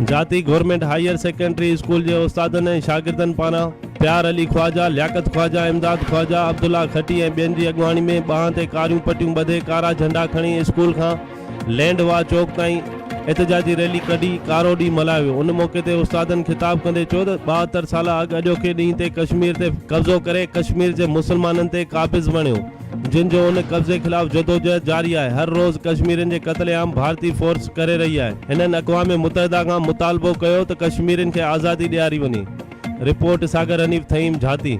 जाती government higher secondary school के उस्तादन ऐं शागिर्दनि पारां प्यार अली ख्वाजा, लियाकत ख्वाजा, इमदाद ख्वाजा, अब्दुल्ला खटी ऐं ॿियनि जी अॻुवाणी में बाह ते कारियूं पटियूं ॿधे कारा झंडा खणी स्कूल खां लैंडवा चौक ताईं एहतजाजी रैली कढी कारो ॾींहुं मल्हायो वियो। उन मौके ते उस्तादनि खिताब कंदे चयो त 72 साल अॻोके ॾींहं ते कश्मीर ते कब्ज़ो करे कश्मीर जे मुसलमाननि ते क़ाबिज़ बणियो, जिन जो उन कब्ज़े खिलाफ़ जदोजहद जारी आहे। हर रोज़ कश्मीरियुनि जे क़त्लेआम भारतीय फोर्स करे रही आहे। हिननि अक़वाम मुतहदा खां मुतालबो कयो त कश्मीरियुनि खे आज़ादी ॾियारी वञे। रिपोर्ट सागर हनीफ थईम झाती।